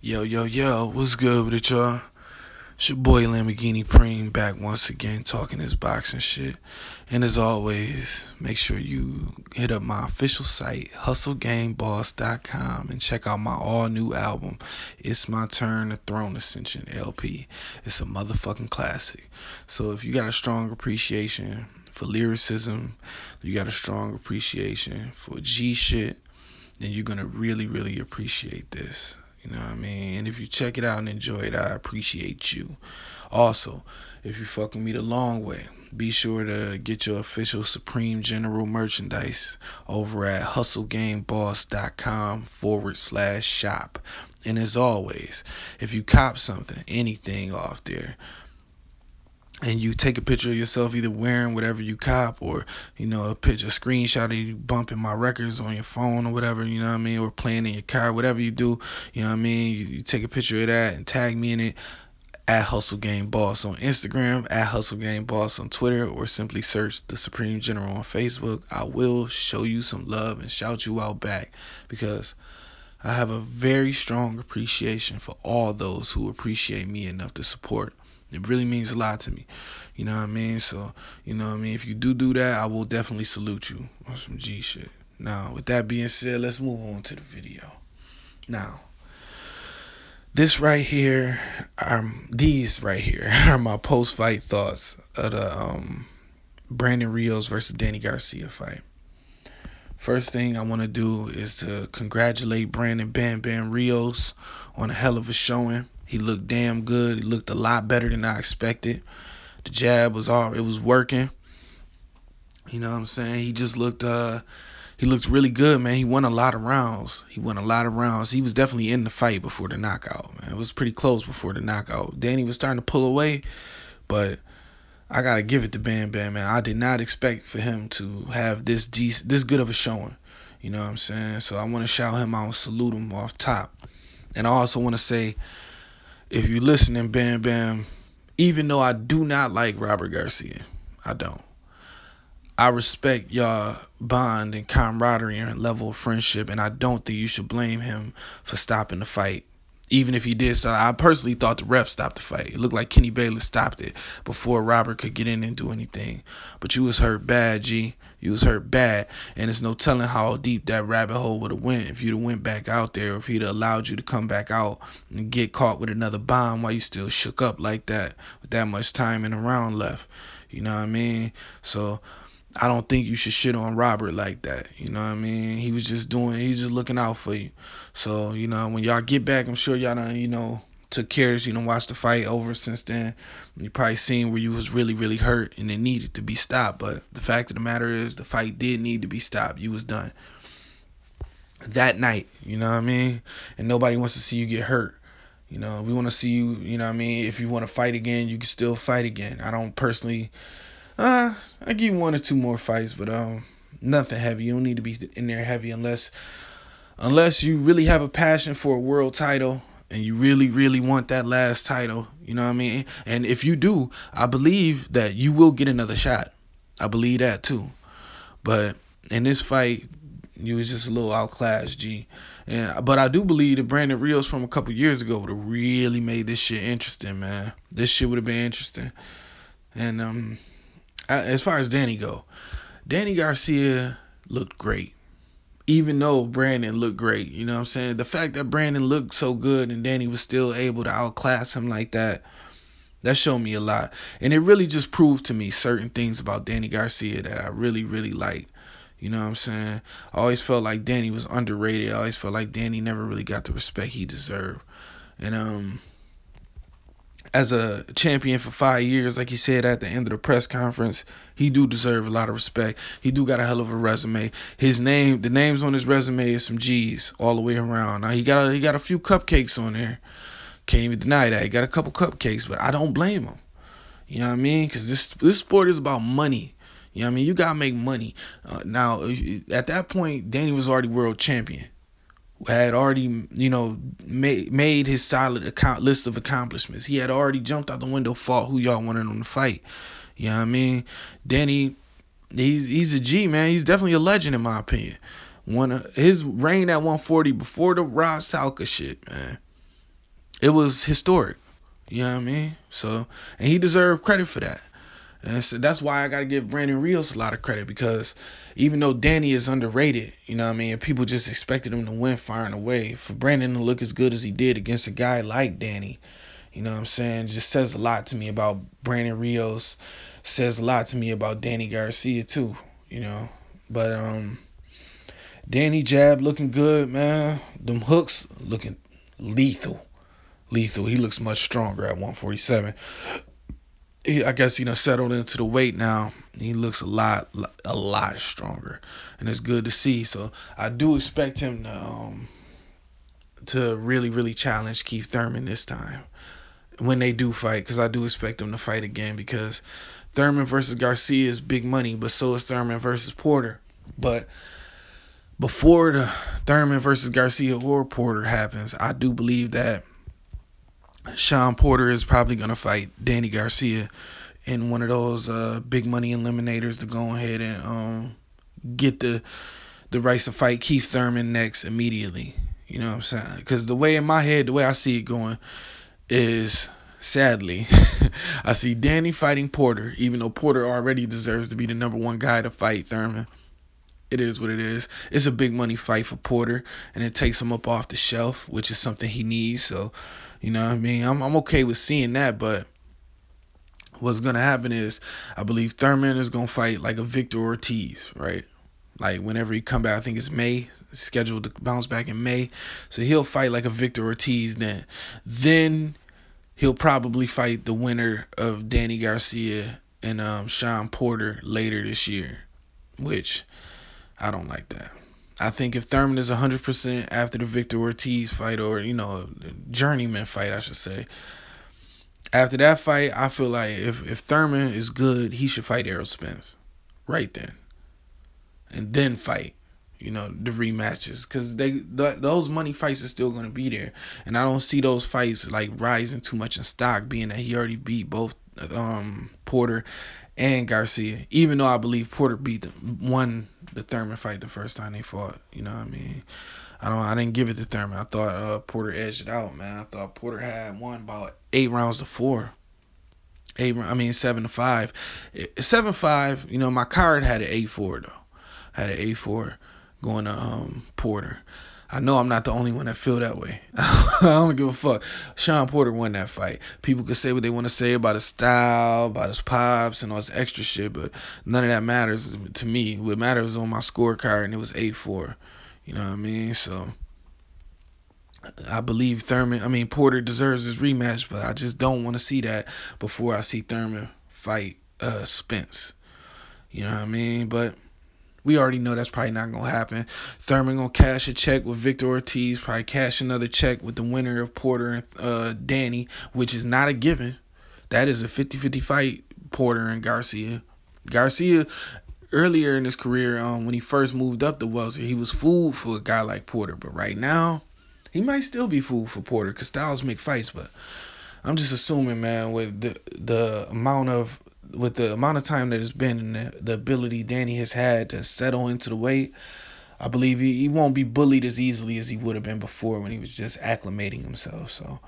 Yo, what's good with it, y'all? It's your boy Lamborghini Preem back once again talking this boxing shit. And as always, make sure you hit up my official site, hustlegameboss.com, and check out my all new album, It's My Turn, The Throne Ascension LP. It's a motherfucking classic. So if you got a strong appreciation for lyricism, you got a strong appreciation for G shit, then you're gonna really appreciate this. You know what I mean? And if you check it out and enjoy it, I appreciate you. Also, if you fucking me the long way, be sure to get your official Supreme General merchandise over at hustlegameboss.com/shop. And as always, if you cop something, anything off there, and you take a picture of yourself either wearing whatever you cop, or a screenshot of you bumping my records on your phone or whatever, you know what I mean, or playing in your car, whatever you do, you know what I mean, you take a picture of that and tag me in it at Hustle Game Boss on Instagram, at Hustle Game Boss on Twitter, or simply search the Supreme General on Facebook. I will show you some love and shout you out back, because I have a very strong appreciation for all those who appreciate me enough to support. It really means a lot to me. You know what I mean? So, if you do that, I will definitely salute you on some G shit. Now, with that being said, let's move on to the video. Now, these right here are my post-fight thoughts of the Brandon Rios versus Danny Garcia fight. First thing I want to do is to congratulate Brandon Bam Bam Rios on a hell of a showing. He looked damn good. He looked a lot better than I expected. The jab was working. You know what I'm saying? He just looked really good, man. He won a lot of rounds. He was definitely in the fight before the knockout, man. It was pretty close before the knockout. Danny was starting to pull away, but I gotta give it to Bam Bam, man. I did not expect for him to have this good of a showing. You know what I'm saying? So I want to shout him out and salute him off top. And I also want to say, if you're listening, Bam Bam, even though I do not like Robert Garcia, I don't. I respect y'all bond and camaraderie and level of friendship, and I don't think you should blame him for stopping the fight. Even if he did stop, I personally thought the ref stopped the fight. It looked like Kenny Bayless stopped it before Robert could get in and do anything. But you was hurt bad, G. You was hurt bad. And there's no telling how deep that rabbit hole would have went if you'd have went back out there, or if he'd have allowed you to come back out and get caught with another bomb while you still shook up like that with that much time in the round left. You know what I mean? So I don't think you should shit on Robert like that. You know what I mean? He's just looking out for you. So, when y'all get back, I'm sure y'all done, took care of, watched the fight over since then. You probably seen where you was really hurt and it needed to be stopped. But the fact of the matter is, the fight did need to be stopped. You was done that night, you know what I mean? And nobody wants to see you get hurt. We want to see you, you know what I mean? If you want to fight again, you can still fight again. I don't personally... I give you 1 or 2 more fights, but nothing heavy. You don't need to be in there heavy unless you really have a passion for a world title and you really want that last title. You know what I mean? And if you do, I believe that you will get another shot. I believe that too. But in this fight, you was just a little outclassed, G. But I do believe that Brandon Rios from a couple years ago would have really made this shit interesting, man. This shit would have been interesting. And as far as Danny go, Danny Garcia looked great, even though Brandon looked great. You know what I'm saying? The fact that Brandon looked so good and Danny was still able to outclass him like that showed me a lot. And it really just proved to me certain things about Danny Garcia that I really liked. You know what I'm saying? I always felt like Danny was underrated. I always felt like Danny never really got the respect he deserved. And as a champion for 5 years, like he said at the end of the press conference, he do deserve a lot of respect. He do got a hell of a resume. The names on his resume is some G's all the way around. Now he got a few cupcakes on there. Can't even deny that. He got a couple cupcakes, but I don't blame him. You know what I mean? Because this sport is about money. You know what I mean? You gotta make money. Now at that point, Danny was already world champion. Had already, made his solid list of accomplishments. He had already jumped out the window, fought who y'all wanted him to fight. You know what I mean? Danny, he's a G, man. He's definitely a legend in my opinion. His reign at 140 before the Ross Salka shit, man. It was historic. You know what I mean? So, and he deserved credit for that. And so that's why I got to give Brandon Rios a lot of credit, because even though Danny is underrated, you know what I mean, and people just expected him to win far and away, for Brandon to look as good as he did against a guy like Danny, you know what I'm saying, just says a lot to me about Brandon Rios, says a lot to me about Danny Garcia too, you know. But Danny jab looking good, man. Them hooks looking lethal. Lethal. He looks much stronger at 147. I guess settled into the weight now. He looks a lot stronger, and it's good to see. So I do expect him to really really challenge Keith Thurman this time when they do fight, because I do expect them to fight again, because Thurman versus Garcia is big money, but so is Thurman versus Porter. But before the Thurman versus Garcia or Porter happens, I do believe that Sean Porter is probably going to fight Danny Garcia in one of those big money eliminators to go ahead and get the rights to fight Keith Thurman next immediately. You know what I'm saying? Because the way in my head, the way I see it going is, sadly, I see Danny fighting Porter, even though Porter already deserves to be the number one guy to fight Thurman. It is what it is. It's a big money fight for Porter, and it takes him up off the shelf, which is something he needs. So, you know what I mean? I'm okay with seeing that, but what's going to happen is I believe Thurman is going to fight like a Victor Ortiz, right? Like whenever he come back, I think it's May, scheduled to bounce back in May. So he'll fight like a Victor Ortiz then. Then he'll probably fight the winner of Danny Garcia and Sean Porter later this year, which I don't like that. I think if Thurman is 100% after the Victor Ortiz fight, or, journeyman fight, I should say, after that fight, I feel like if Thurman is good, he should fight Errol Spence right then. And then fight, the rematches. Because those money fights are still going to be there. And I don't see those fights like rising too much in stock, being that he already beat both Porter and Garcia, even though I believe Porter won the Thurman fight the first time they fought. You know what I mean? I didn't give it to Thurman. I thought Porter edged it out, man. I thought Porter had won about 8 rounds to 4. 7-5. 7-5. My card had an 8-4 though. Had an 8-4 going to Porter. I know I'm not the only one that feel that way. I don't give a fuck. Sean Porter won that fight. People can say what they want to say about his style, about his pops, and all this extra shit, but none of that matters to me. What matters was on my scorecard, and it was 8-4. You know what I mean? So I believe Porter deserves his rematch, but I just don't want to see that before I see Thurman fight Spence. You know what I mean? But we already know that's probably not going to happen. Thurman going to cash a check with Victor Ortiz, probably cash another check with the winner of Porter and Danny, which is not a given. That is a 50-50 fight, Porter and Garcia. Garcia, earlier in his career, when he first moved up the welter, he was fooled for a guy like Porter. But right now, he might still be fooled for Porter, because styles make fights. But I'm just assuming, man, with the amount of time that it's been, and the ability Danny has had to settle into the weight, I believe he won't be bullied as easily as he would have been before when he was just acclimating himself. So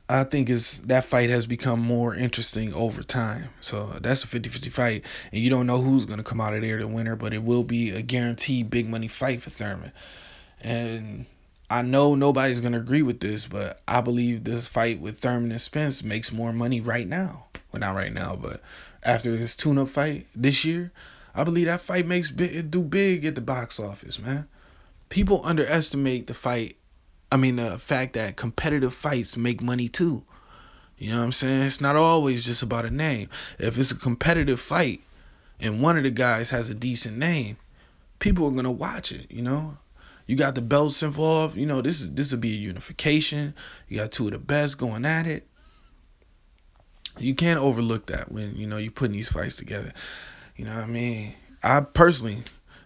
I think that fight has become more interesting over time. So that's a 50-50 fight, and you don't know who's going to come out of there the winner, but it will be a guaranteed big money fight for Thurman. And I know nobody's going to agree with this, but I believe this fight with Thurman and Spence makes more money right now. Well, not right now, but after his tune-up fight this year, I believe that fight do big at the box office, man. People underestimate the fact that competitive fights make money too. You know what I'm saying? It's not always just about a name. If it's a competitive fight and one of the guys has a decent name, people are going to watch it, You got the belts involved. This will be a unification. You got two of the best going at it. You can't overlook that when, you're putting these fights together. You know what I mean? I personally,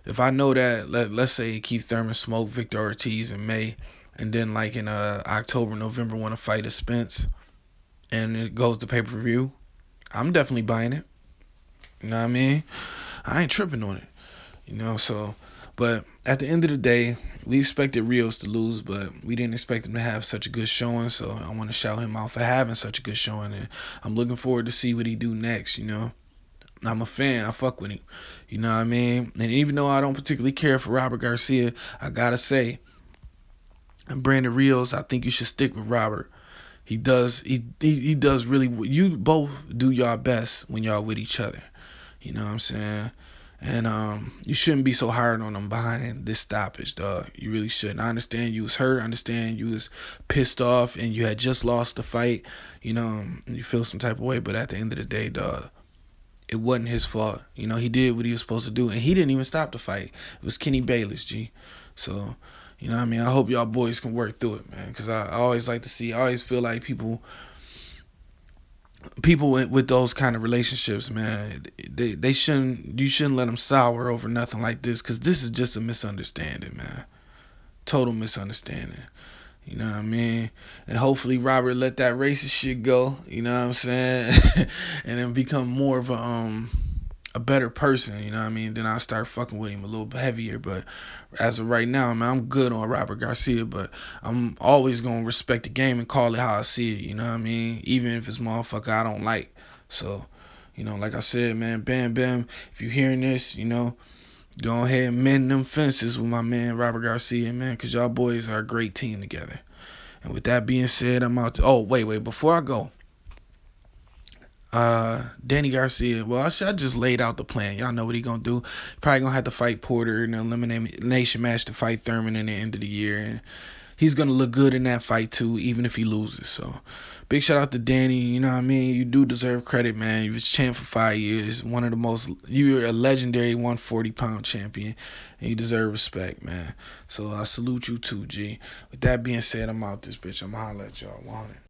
if I know that, let's say Keith Thurman smoked Victor Ortiz in May, and then like in October, November want to fight a Spence, and it goes to pay-per-view, I'm definitely buying it. You know what I mean? I ain't tripping on it. So But at the end of the day, we expected Rios to lose, but we didn't expect him to have such a good showing. So I want to shout him out for having such a good showing, and I'm looking forward to see what he do next. I'm a fan. I fuck with him. You know what I mean? And even though I don't particularly care for Robert Garcia, I gotta say, and Brandon Rios, I think you should stick with Robert. He does. He does really. You both do y'all best when y'all with each other. You know what I'm saying? And you shouldn't be so hard on him behind this stoppage, dog. You really shouldn't. I understand you was hurt. I understand you was pissed off, and you had just lost the fight. And you feel some type of way. But at the end of the day, dog, it wasn't his fault. He did what he was supposed to do, and he didn't even stop the fight. It was Kenny Bayless, G. So, what I mean? I hope y'all boys can work through it, man, because I always like to see. I always feel like people with those kind of relationships, man, they shouldn't. You shouldn't let them sour over nothing like this, because this is just a misunderstanding, man. Total misunderstanding. You know what I mean? And hopefully Robert let that racist shit go. You know what I'm saying? And then become more of a better person. You know what I mean? Then I'll start fucking with him a little bit heavier. But as of right now, man, I'm good on Robert Garcia. But I'm always gonna respect the game and call it how I see it. You know what I mean? Even if it's motherfucker I don't like. So, like I said, man, Bam Bam, if you're hearing this, go ahead and mend them fences with my man Robert Garcia, man, because y'all boys are a great team together. And with that being said, I'm out to... Oh, wait. Before I go, Danny Garcia, well, I just laid out the plan. Y'all know what he gonna do. Probably gonna have to fight Porter in an elimination match to fight Thurman in the end of the year. And he's gonna look good in that fight, too, even if he loses. So, big shout out to Danny. You know what I mean? You do deserve credit, man. You was champ for 5 years. You're a legendary 140-pound champion, and you deserve respect, man. So I salute you too, G. With that being said, I'm out this bitch. I'm holla at y'all. 100.